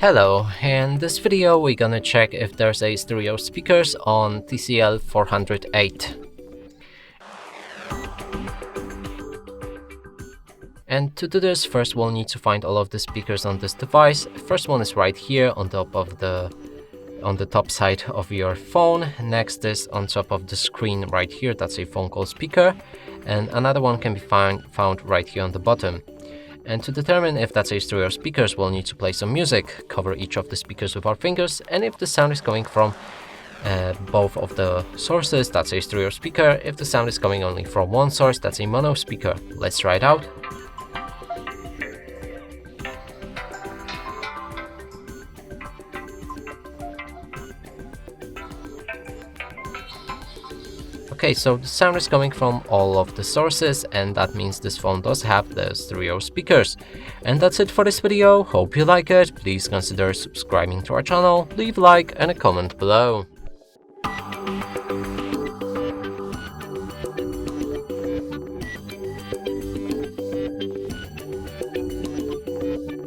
Hello, in this video we're gonna check if there's a stereo speakers on TCL 408. And to do this, first we'll need to find all of the speakers on this device. First one is right here on the top side of your phone. Next is on top of the screen right here, that's a phone call speaker. And another one can be found right here on the bottom. And to determine if that's a stereo speakers, we'll need to play some music, cover each of the speakers with our fingers, and if the sound is coming from both of the sources, that's a stereo speaker. If the sound is coming only from one source, that's a mono speaker. Let's try it out. Okay, so the sound is coming from all of the sources, and that means this phone does have the stereo speakers. And that's it for this video. Hope you like it. Please consider subscribing to our channel, leave a like and a comment below.